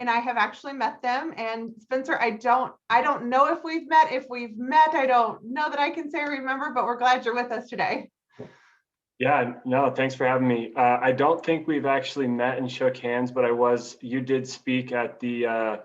and I have actually met them. And Spencer, I don't know if we've met. If we've met, I don't know that I can say I remember, but we're glad you're with us today. Yeah, no, thanks for having me. I don't think we've actually met and shook hands, but you did speak at the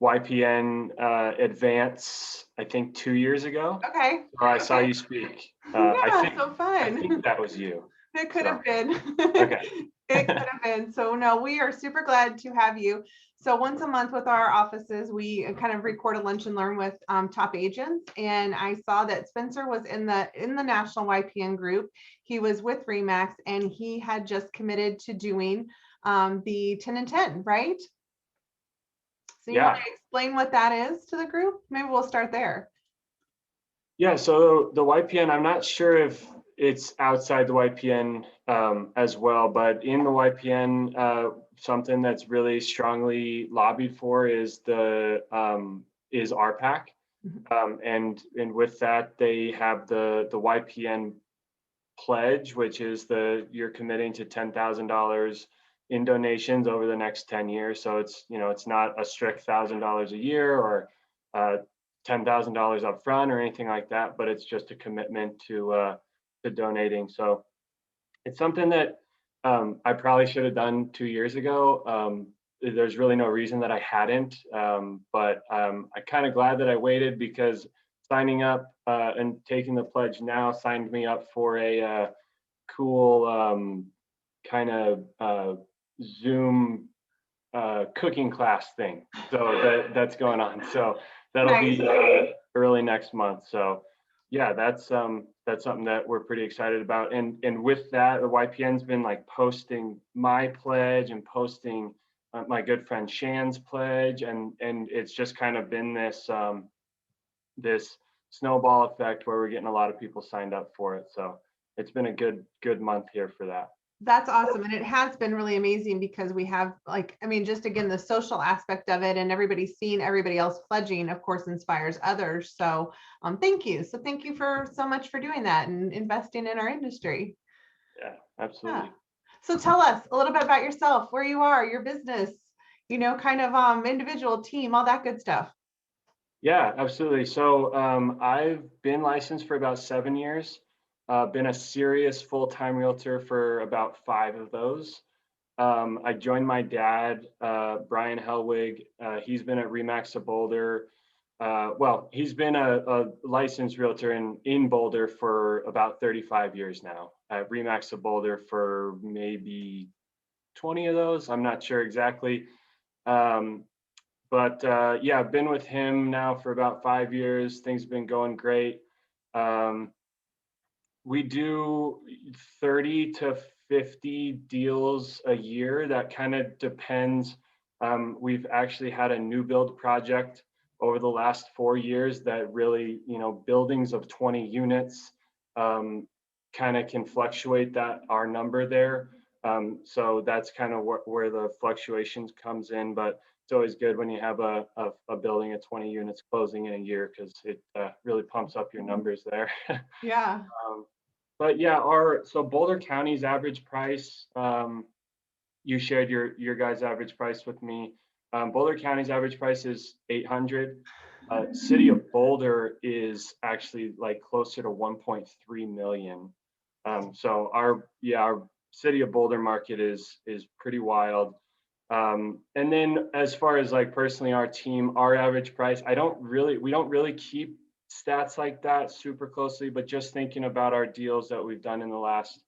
YPN Advance, I think 2 years ago. Okay. So I saw you speak. Yeah, so I fun. think that was you. It could have been. Okay. It could have been. So no, we are super glad to have you. So once a month with our offices, we kind of record a lunch and learn with top agents. And I saw that Spencer was in the national YPN group. He was with Remax, and he had just committed to doing the 10 and 10, right? So you want to explain what that is to the group? Maybe we'll start there. Yeah, so the YPN, I'm not sure if it's outside the YPN as well, but in the YPN, something that's really strongly lobbied for is is RPAC, and with that they have the YPN pledge, which is you're committing to $10,000 in donations over the next 10 years. So it's not a strict $1,000 a year or $10,000 up front or anything like that, but it's just a commitment to donating. So it's something that I probably should have done 2 years ago. There's really no reason that I hadn't, but I'm kind of glad that I waited, because signing up and taking the pledge now signed me up for a cool kind of Zoom cooking class thing. So that's going on. So that'll be early next month. So yeah, that's something that we're pretty excited about. And with that, the YPN's been like posting my pledge and posting my good friend Shan's pledge, and it's just kind of been this snowball effect where we're getting a lot of people signed up for it. So it's been a good month here for that. That's awesome. And it has been really amazing, because we have just again, the social aspect of it, and everybody's seeing everybody else pledging, of course, inspires others. So thank you. So thank you so much for doing that and investing in our industry. Yeah, absolutely. Yeah. So tell us a little bit about yourself, where you are, your business, kind of individual, team, all that good stuff. Yeah, absolutely. So I've been licensed for about 7 years. Been a serious full-time realtor for about 5 of those. I joined my dad, Brian Hellwig. He's been at Remax of Boulder. He's been a licensed realtor in Boulder for about 35 years now. At Remax of Boulder for maybe 20 of those. I'm not sure exactly. But yeah, I've been with him now for about 5 years. Things have been going great. We do 30 to 50 deals a year. That kind of depends. We've actually had a new build project over the last 4 years that really, buildings of 20 units kind of can fluctuate our number there. So that's kind of where the fluctuations comes in, but it's always good when you have a building of 20 units closing in a year, because it really pumps up your numbers there. Yeah. But yeah, so Boulder County's average price, you shared your guys' average price with me. Boulder County's average price is $800. City of Boulder is actually like closer to 1.3 million. So our City of Boulder market is pretty wild. And then as far as like personally our team, our average price, we don't really keep stats like that super closely, but just thinking about our deals that we've done in the last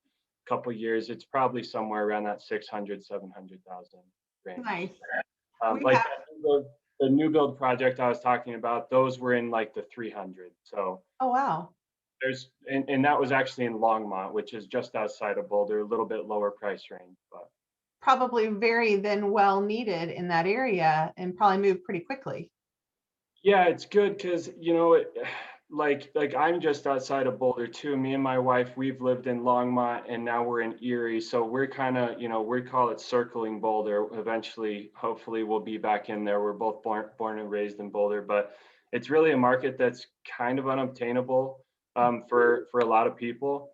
couple of years, it's probably somewhere around that 600, 700,000 range. Nice. The new build project I was talking about, those were in like the 300. So oh wow. And that was actually in Longmont, which is just outside of Boulder, a little bit lower price range, but probably very well needed in that area, and probably move pretty quickly. Yeah, it's good because like I'm just outside of Boulder too. Me and my wife, we've lived in Longmont and now we're in Erie, so we're kind of we call it circling Boulder. Eventually, hopefully, we'll be back in there. We're both born and raised in Boulder, but it's really a market that's kind of unobtainable for a lot of people.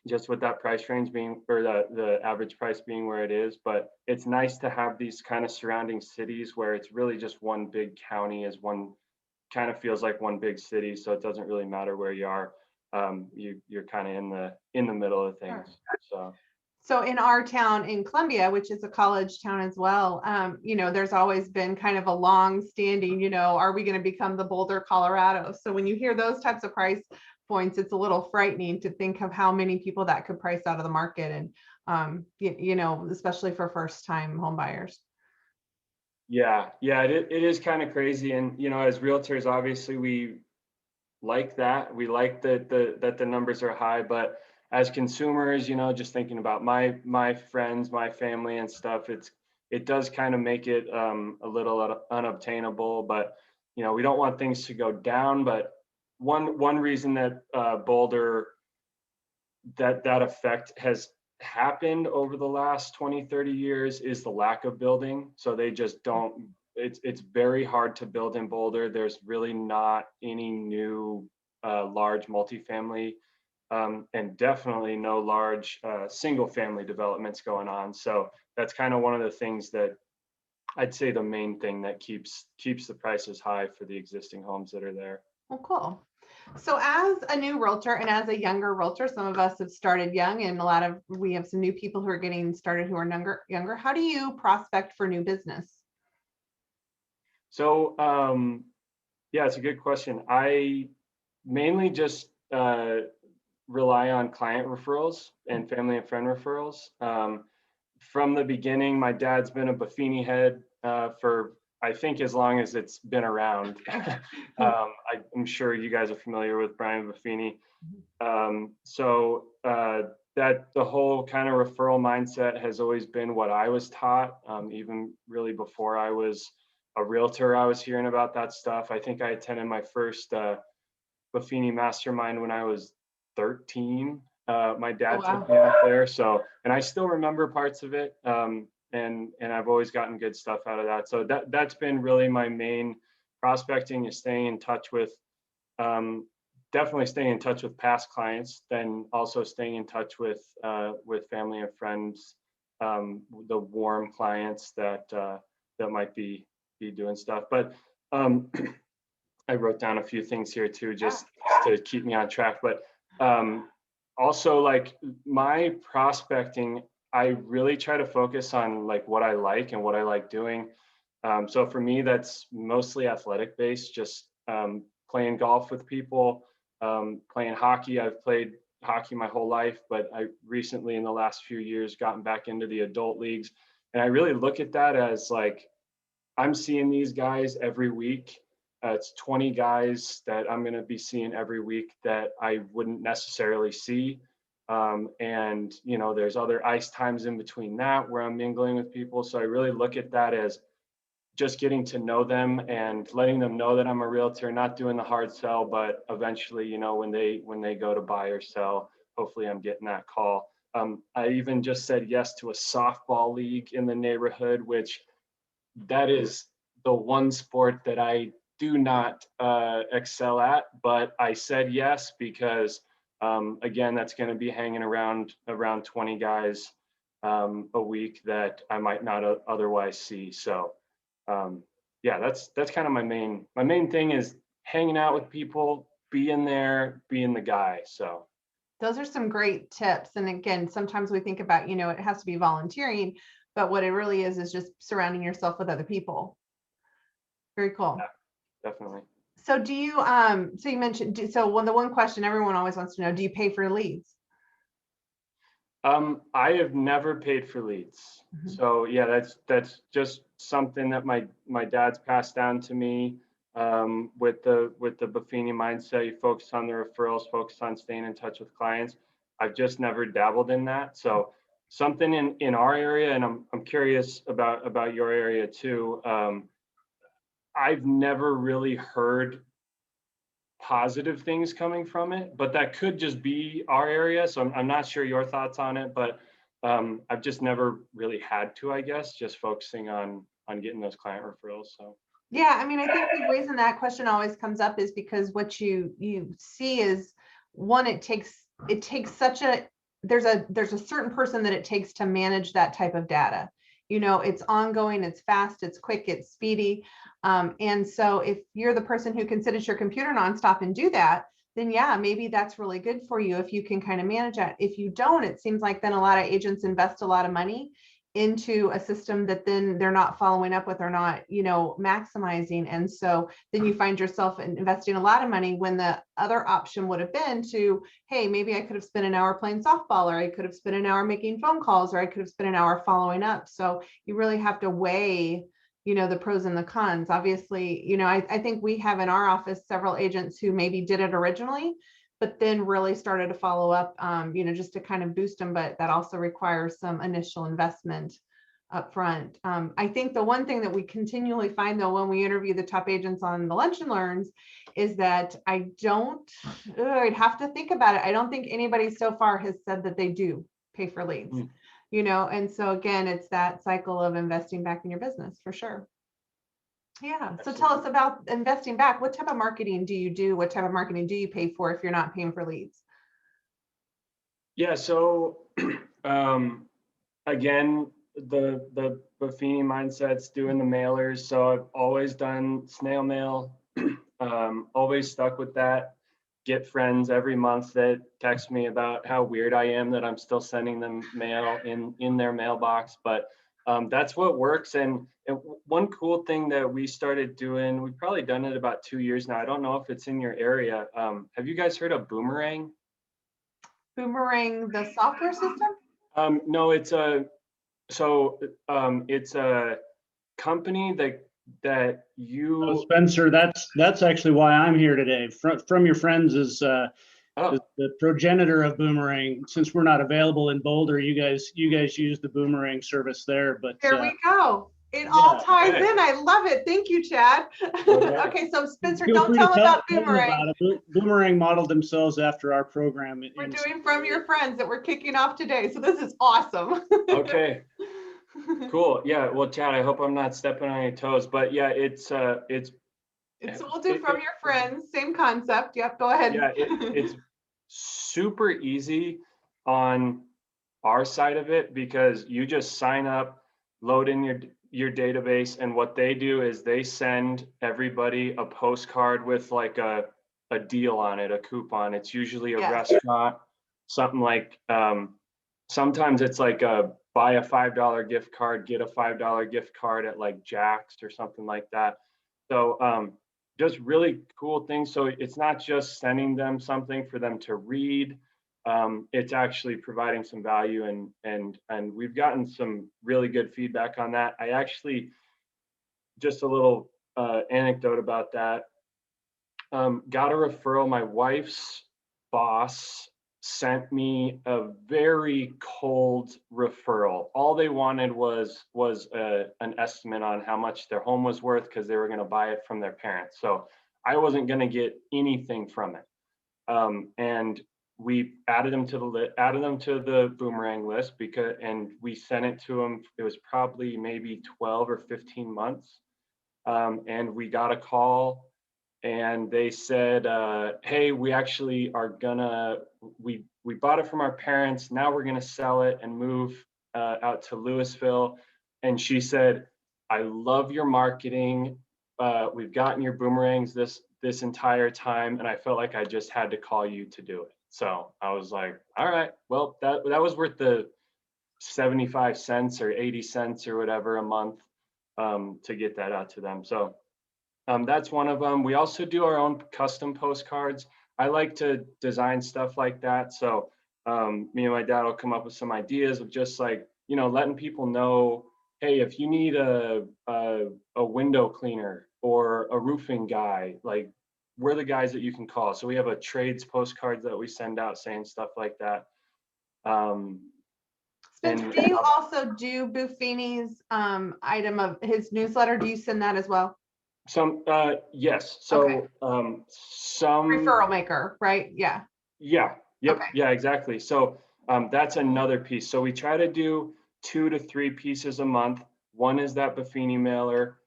just with that price range being, or the average price being where it is. But it's nice to have these kind of surrounding cities where it's really just one big county, as one kind of feels like one big city. So it doesn't really matter where you are. You're kind of in the middle of Sure. things. So So in our town in Columbia, which is a college town as well, there's always been kind of a long standing, are we going to become the Boulder, Colorado? So when you hear those types of price points, it's a little frightening to think of how many people that could price out of the market. And, especially for first time home buyers. yeah, it is kind of crazy. And, as realtors, obviously we like that. We like that the numbers are high, but as consumers, just thinking about my friends, my family and stuff, it does kind of make it a little unobtainable. But we don't want things to go down. But one reason that Boulder, that effect has happened over the last 20-30 years is the lack of building. So they just don't, it's very hard to build in Boulder. There's really not any new large multifamily, and definitely no large single family developments going on. So that's kind of one of the things that I'd say the main thing that keeps the prices high for the existing homes that are there. Well, cool. So as a new realtor and as a younger realtor, some of us have started young, and we have some new people who are getting started who are younger. How do you prospect for new business? So yeah, it's a good question. I mainly just rely on client referrals and family and friend referrals. From the beginning, my dad's been a Buffini head for, I think, as long as it's been around. I'm sure you guys are familiar with Brian Buffini. That the whole kind of referral mindset has always been what I was taught. Even really before I was a realtor, I was hearing about that stuff. I think I attended my first Buffini mastermind when I was 13. My dad took me out there, and I still remember parts of it. And I've always gotten good stuff out of that. So that's been really my main prospecting, is staying in touch with, definitely staying in touch with past clients, then also staying in touch with family and friends, the warm clients that might be doing stuff. But I wrote down a few things here too, just to keep me on track. But also, like, my prospecting, I really try to focus on like what I like and what I like doing. So for me, that's mostly athletic based, just playing golf with people, playing hockey. I've played hockey my whole life, but I recently, in the last few years, gotten back into the adult leagues. And I really look at that as like, I'm seeing these guys every week. It's 20 guys that I'm going to be seeing every week that I wouldn't necessarily see. And, there's other ice times in between that where I'm mingling with people. So I really look at that as just getting to know them and letting them know that I'm a realtor, not doing the hard sell, but eventually, when they go to buy or sell, hopefully I'm getting that call. I even just said yes to a softball league in the neighborhood, which that is the one sport that I do not excel at, but I said yes because again, that's going to be hanging around 20 guys a week that I might not otherwise see. So yeah, that's kind of my main thing, is hanging out with people, being there, being the guy. So those are some great tips. And again, sometimes we think about, it has to be volunteering, but what it really is just surrounding yourself with other people. Very cool. Yeah, definitely. So do you, so you mentioned, the one question everyone always wants to know, do you pay for leads? I have never paid for leads. Mm-hmm. So yeah, that's just something that my dad's passed down to me, with the Buffini mindset. You focus on the referrals, focus on staying in touch with clients. I've just never dabbled in that. So something in our area, and I'm curious about your area too. I've never really heard positive things coming from it, but that could just be our area. So I'm not sure your thoughts on it, but I've just never really had to, I guess, just focusing on getting those client referrals. So yeah, I mean, I think the reason that question always comes up is because what you see is, one, it takes such a there's a certain person that it takes to manage that type of data. It's ongoing, it's fast, it's quick, it's speedy. And so if you're the person who can sit at your computer nonstop and do that, then yeah, maybe that's really good for you if you can kind of manage that. If you don't, it seems like then a lot of agents invest a lot of money into a system that then they're not following up with or not, maximizing. And so then you find yourself investing a lot of money when the other option would have been to, hey, maybe I could have spent an hour playing softball, or I could have spent an hour making phone calls, or I could have spent an hour following up. So you really have to weigh, the pros and the cons. Obviously, I think we have in our office several agents who maybe did it originally, but then really started to follow up, just to kind of boost them. But that also requires some initial investment up front. I think the one thing that we continually find, though, when we interview the top agents on the Lunch and Learns, is that I'd have to think about it. I don't think anybody so far has said that they do pay for leads. And so again, it's that cycle of investing back in your business for sure. Yeah. So tell us about investing back. What type of marketing do you do? What type of marketing do you pay for if you're not paying for leads? Yeah. So again, the Buffini mindset's doing the mailers. So I've always done snail mail, always stuck with that. Get friends every month that text me about how weird I am that I'm still sending them mail in their mailbox. But that's what works. And one cool thing that we started doing, we've probably done it about 2 years now. I don't know if it's in your area. Have you guys heard of Boomerang? Boomerang, the software system? No, it's a company that you. Oh, Spencer, that's actually why I'm here today. From your friends is the progenitor of Boomerang. Since we're not available in Boulder, you guys use the Boomerang service there. But there we go. It all ties in. I love it. Thank you, Chad. Okay, so Spencer, don't tell them about Boomerang. Boomerang modeled themselves after our program. We're doing From Your Friends that we're kicking off today. So this is awesome. Okay. Cool. Yeah. Well, Chad, I hope I'm not stepping on your toes, but yeah, it's we'll do From Your Friends, same concept. Yep. Go ahead. Yeah, it's super easy on our side of it because you just sign up, load in your database, and what they do is they send everybody a postcard with like a deal on it, a coupon. It's usually a restaurant, something like sometimes it's like a buy a $5 gift card, get a $5 gift card at like Jack's or something like that. So just really cool things. So it's not just sending them something for them to read. It's actually providing some value, and we've gotten some really good feedback on that. I actually, just a little anecdote about that. Got a referral. My wife's boss sent me a very cold referral. All they wanted was an estimate on how much their home was worth because they were going to buy it from their parents. So I wasn't going to get anything from it. And we added them to the Boomerang list and we sent it to them. It was probably maybe 12 or 15 months. And we got a call. And they said, hey, we actually are we bought it from our parents. Now we're gonna sell it and move out to Louisville. And she said, I love your marketing. We've gotten your Boomerangs this entire time. And I felt like I just had to call you to do it. So I was like, all right, well, that was worth the 75 cents or 80 cents or whatever a month to get that out to them. So that's one of them. We also do our own custom postcards. I like to design stuff like that. So me and my dad will come up with some ideas of just like, letting people know, hey, if you need a window cleaner or a roofing guy, like we're the guys that you can call. So we have a trades postcard that we send out saying stuff like that. Spencer, do you also do Buffini's item of his newsletter? Do you send that as well? Yes. So okay. Some referral maker, right? Yeah. Yeah. Yep. Okay. Yeah, exactly. So that's another piece. So we try to do 2 to 3 pieces a month. One is that Buffini mailer.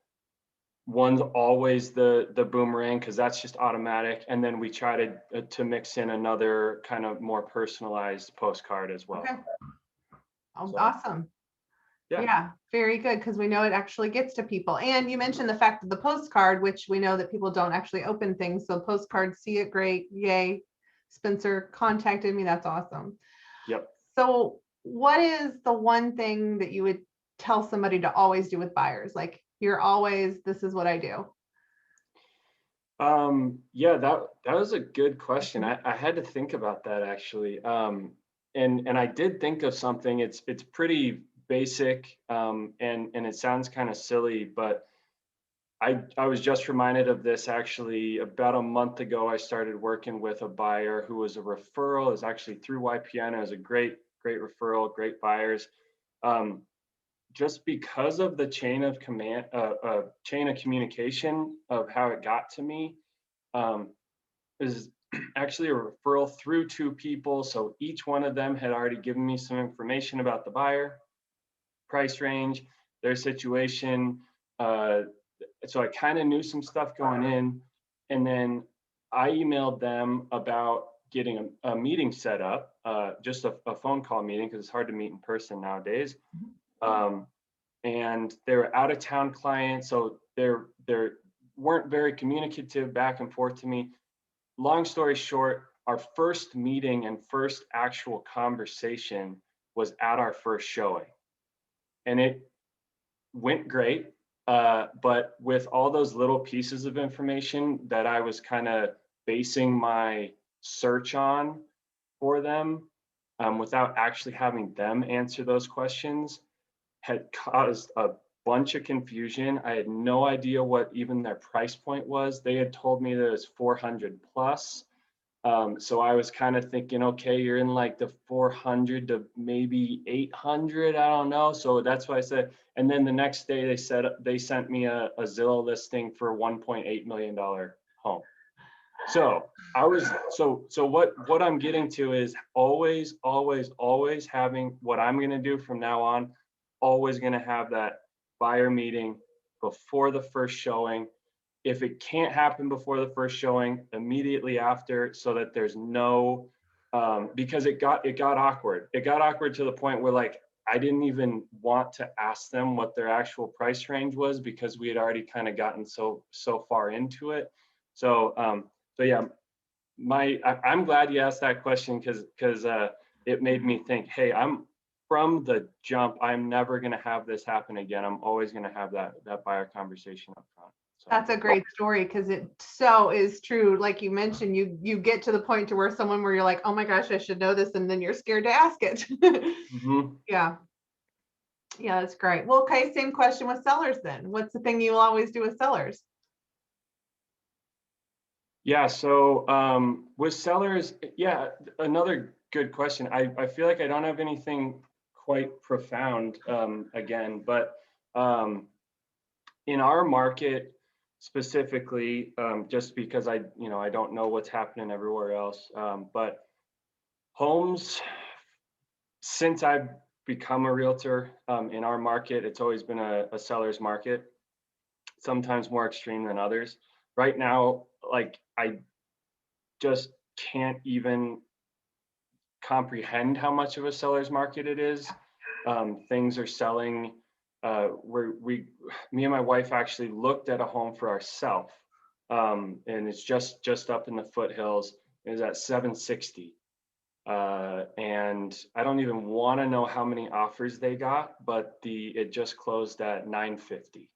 one's always the boomerang because that's just automatic, and then we try to mix in another kind of more personalized postcard as well. Okay. Oh, So, awesome. yeah. Yeah, very good, because we know it actually gets to people. And you mentioned the fact of the postcard, which we know that people don't actually open things. So postcards, see it, great, yay. Spencer contacted me. That's awesome. Yep. So what is the one thing that you would tell somebody to always do with buyers? Like, you're always, this is what I do. Yeah, that was a good question. I had to think about that actually. And I did think of something. It's pretty basic, and it sounds kind of silly, but I was just reminded of this actually about a month ago. I started working with a buyer who was a referral. It was actually through YPN. It was a great referral, great buyers. Just because of the chain of command, chain of communication of how it got to me, is actually a referral through two people. So each one of them had already given me some information about the buyer, price range, their situation. So I kind of knew some stuff going in. And then I emailed them about getting a meeting set up, just a phone call meeting, because it's hard to meet in person nowadays. And they were out of town clients, so they weren't very communicative back and forth to me. Long story short, our first meeting and first actual conversation was at our first showing. And it went great. But with all those little pieces of information that I was kind of basing my search on for them, without actually having them answer those questions, had caused a bunch of confusion. I had no idea what even their price point was. They had told me that it was 400 plus. So I was kind of thinking, okay, you're in like the 400 to maybe 800. I don't know. So that's why I said, and then the next day they sent me a Zillow listing for $1.8 million home. So what I'm getting to is always having what I'm going to do from now on, always going to have that buyer meeting before the first showing. If it can't happen before the first showing, immediately after, so that there's no, because it got awkward. It got awkward to the point where like I didn't even want to ask them what their actual price range was, because we had already kind of gotten so far into it. So yeah, I'm glad you asked that question, because it made me think, hey, from the jump, I'm never going to have this happen again. I'm always going to have that buyer conversation up front. So. That's a great story, because it so is true. Like you mentioned, you get to the point to where someone where you're like, oh my gosh, I should know this, and then you're scared to ask it. Yeah, that's great. Well, okay, same question with sellers then. What's the thing you'll always do with sellers? Yeah, so with sellers, yeah, another good question. I feel like I don't have anything quite profound again, but in our market specifically, just because I don't know what's happening everywhere else, but homes, since I've become a realtor, in our market, it's always been a seller's market, sometimes more extreme than others. Right now, like I just can't even comprehend how much of a seller's market it is. Things are selling. Me and my wife actually looked at a home for ourselves, and it's just up in the foothills. It was at 760, and I don't even want to know how many offers they got, but it just closed at 950.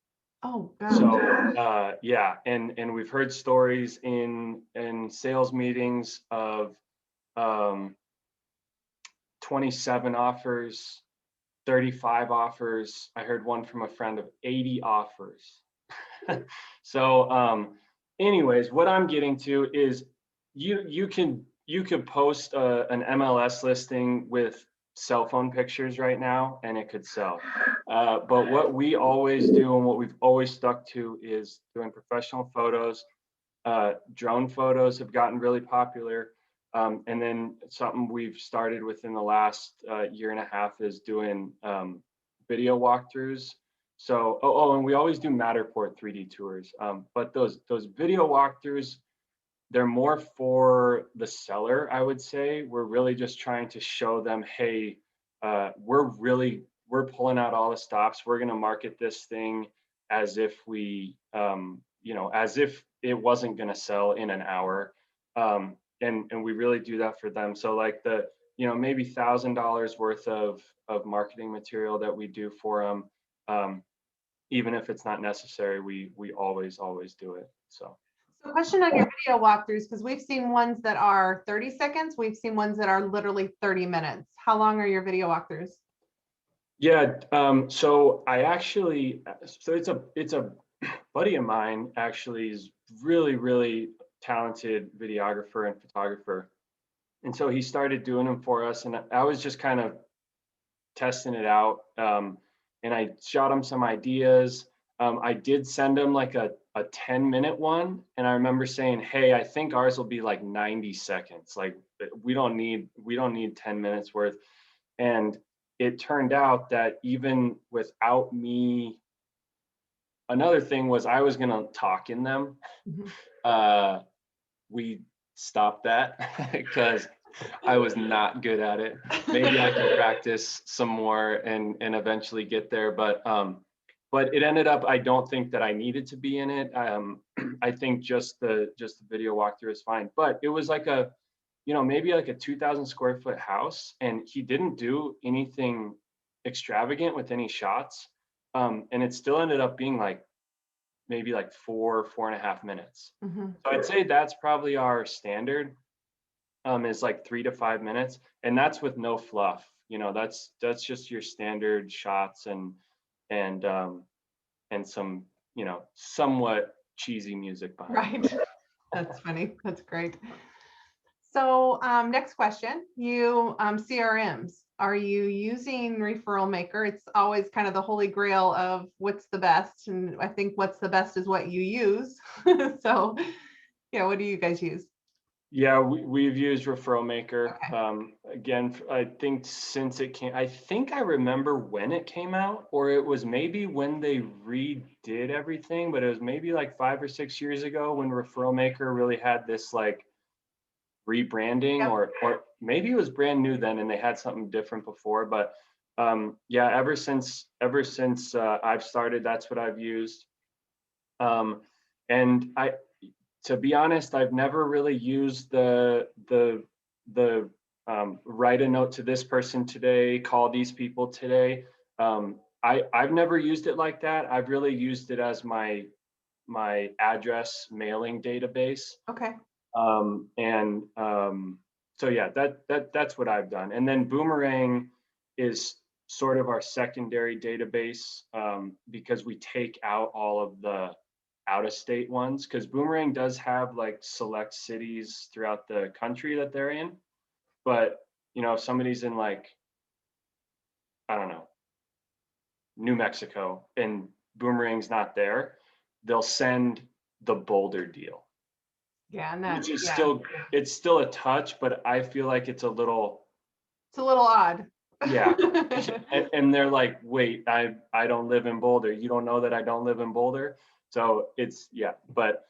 Oh God. So yeah, and we've heard stories in sales meetings of 27 offers, 35 offers. I heard one from a friend of 80 offers. So anyways, what I'm getting to is you can post an MLS listing with cell phone pictures right now and it could sell. But what we always do and what we've always stuck to is doing professional photos. Drone photos have gotten really popular. And then something we've started within the last year and a half is doing video walkthroughs. So, and we always do Matterport 3D tours. But those video walkthroughs, they're more for the seller, I would say. We're really just trying to show them, hey, we're pulling out all the stops. We're going to market this thing as if as if it wasn't going to sell in an hour. And we really do that for them. So like maybe $1,000 worth of marketing material that we do for them. Even if it's not necessary, we always do it. So question on your video walkthroughs, because we've seen ones that are 30 seconds. We've seen ones that are literally 30 minutes. How long are your video walkthroughs? Yeah. So it's a buddy of mine, actually, is really talented videographer and photographer. And so he started doing them for us, and I was just kind of testing it out. And I shot him some ideas. I did send him like a 10-minute one. And I remember saying, hey, I think ours will be like 90 seconds. Like we don't need 10 minutes worth. And it turned out that even without me, another thing was I was going to talk in them. Mm-hmm. We stopped that because I was not good at it. Maybe I can practice some more and eventually get there. But it ended up, I don't think that I needed to be in it. I think just the video walkthrough is fine. But it was like maybe like a 2,000 square foot house, and he didn't do anything extravagant with any shots. And it still ended up being like maybe like 4.5 minutes. Mm-hmm. So I'd say that's probably our standard. Is like 3 to 5 minutes, and that's with no fluff. That's just your standard shots and some somewhat cheesy music behind it. Right. That's funny. That's great. So next question, you CRMs, are you using Referral Maker? It's always kind of the holy grail of what's the best, and I think what's the best is what you use. So yeah, what do you guys use? Yeah, we've used Referral Maker. Okay. Again, I think since it came, I think I remember when it came out, or it was maybe when they redid everything, but it was maybe like 5 or 6 years ago when Referral Maker really had this like rebranding. Yep. or maybe it was brand new then and they had something different before. But yeah, ever since I've started, that's what I've used. And to be honest, I've never really used the write a note to this person today, call these people today. I've never used it like that. I've really used it as my address mailing database. Okay. So yeah, that's what I've done. And then Boomerang is sort of our secondary database, because we take out all of the out-of-state ones, because Boomerang does have like select cities throughout the country that they're in. But if somebody's in like, I don't know, New Mexico and Boomerang's not there, they'll send the Boulder deal. Yeah, and which is it's still a touch, but I feel like it's a little odd. Yeah. And they're like, wait, I don't live in Boulder. You don't know that I don't live in Boulder. So it's, yeah, but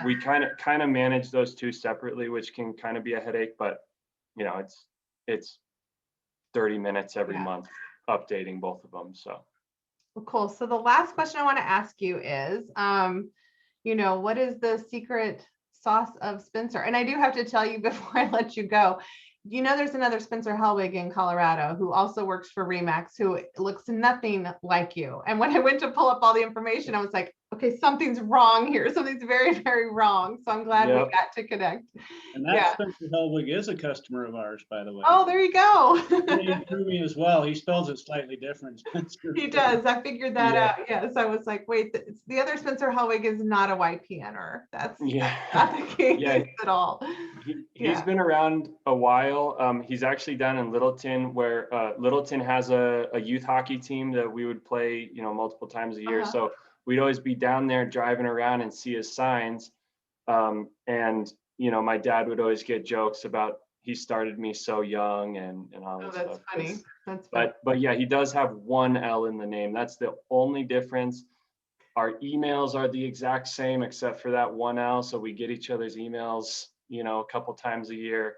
we kind of manage those two separately, which can kind of be a headache, but it's 30 minutes every month updating both of them. So well, cool. So the last question I want to ask you is, what is the secret sauce of Spencer? And I do have to tell you before I let you go, there's another Spencer Hellwig in Colorado who also works for Remax, who looks nothing like you. And when I went to pull up all the information, I was like, okay, something's wrong here. Something's very, very wrong. So I'm glad we got to connect. And that Spencer Hellwig is a customer of ours, by the way. Oh, there you go. He threw me as well. He spells it slightly different, Spencer. He does. I figured that out. Yes. I was like, wait, the other Spencer Hellwig is not a YPNer. That's not the case at all. He's been around a while. He's actually down in Littleton, where Littleton has a youth hockey team that we would play, multiple times a year. So we'd always be down there driving around and see his signs. And my dad would always get jokes about, he started me so young and all Oh, this that's stuff. funny. That's funny. But yeah, he does have one L in the name. That's the only difference. Our emails are the exact same except for that one L. So we get each other's emails, a couple times a year.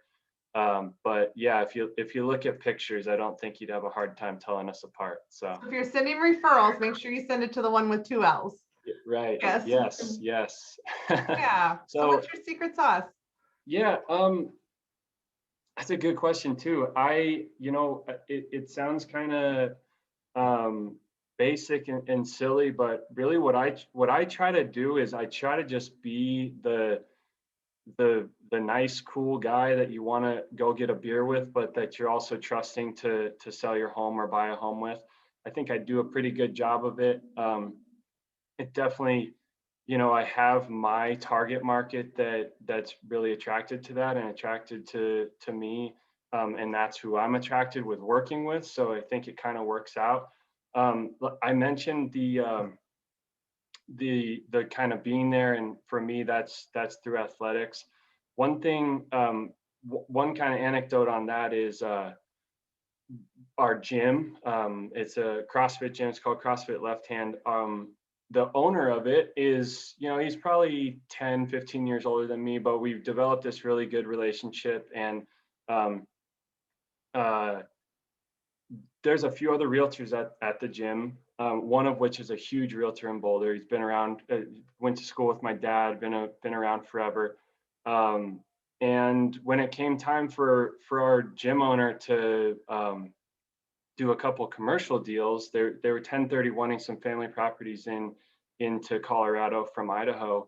But yeah, if you look at pictures, I don't think you'd have a hard time telling us apart. So If you're sending referrals, make sure you send it to the one with 2 L's. right. Yes. Yes. Yeah. So So what's your secret sauce? yeah, that's a good question too. It sounds kind of basic and silly, but really what I try to do is I try to just be the nice, cool guy that you want to go get a beer with, but that you're also trusting to sell your home or buy a home with. I think I do a pretty good job of it. It definitely, I have my target market that's really attracted to that and attracted to me. And that's who I'm attracted with working with. So I think it kind of works out. I mentioned the kind of being there, and for me, that's through athletics. One thing, one kind of anecdote on that is our gym. It's a CrossFit gym. It's called CrossFit Left Hand. The owner of it is, he's probably 10, 15 years older than me, but we've developed this really good relationship. And there's a few other realtors at the gym, one of which is a huge realtor in Boulder. He's been around, went to school with my dad, been around forever. And when it came time for our gym owner to do a couple commercial deals, they were 1031ing some family properties into Colorado from Idaho.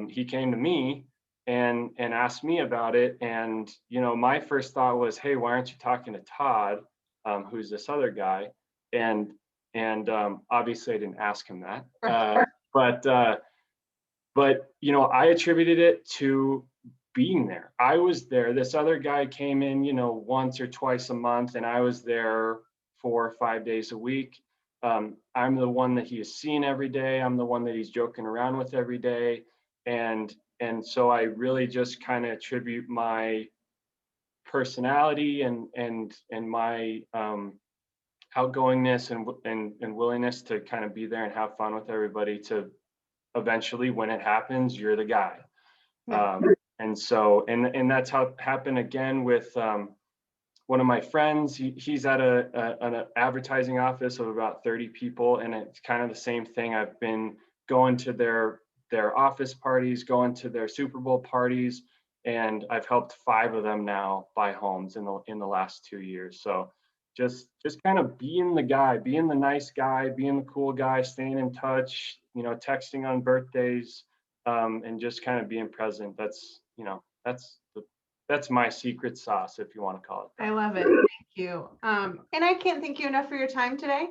He came to me and asked me about it. And, my first thought was, hey, why aren't you talking to Todd, who's this other guy? And obviously I didn't ask him that. But I attributed it to being there. I was there. This other guy came in, once or twice a month, and I was there 4 or 5 days a week. I'm the one that he has seen every day. I'm the one that he's joking around with every day. And so I really just kind of attribute my personality and my outgoingness and willingness to kind of be there and have fun with everybody to eventually, when it happens, you're the guy. Yeah. And so, and that's how it happened again with one of my friends. He's at an advertising office of about 30 people, and it's kind of the same thing. I've been going to their office parties, going to their Super Bowl parties, and I've helped 5 of them now buy homes in the last 2 years. So just kind of being the guy, being the nice guy, being the cool guy, staying in touch, texting on birthdays, and just kind of being present. That's my secret sauce, if you want to call it that. I love it. Thank you. And I can't thank you enough for your time today.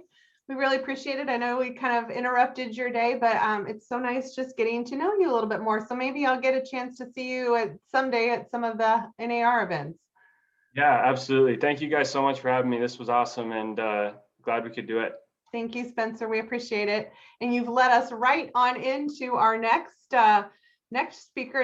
We really appreciate it. I know we kind of interrupted your day, but it's so nice just getting to know you a little bit more. So maybe I'll get a chance to see you someday at some of the NAR events. Yeah, absolutely. Thank you guys so much for having me. This was awesome, and glad we could do it. Thank you, Spencer. We appreciate it. And you've led us right on into our next speaker.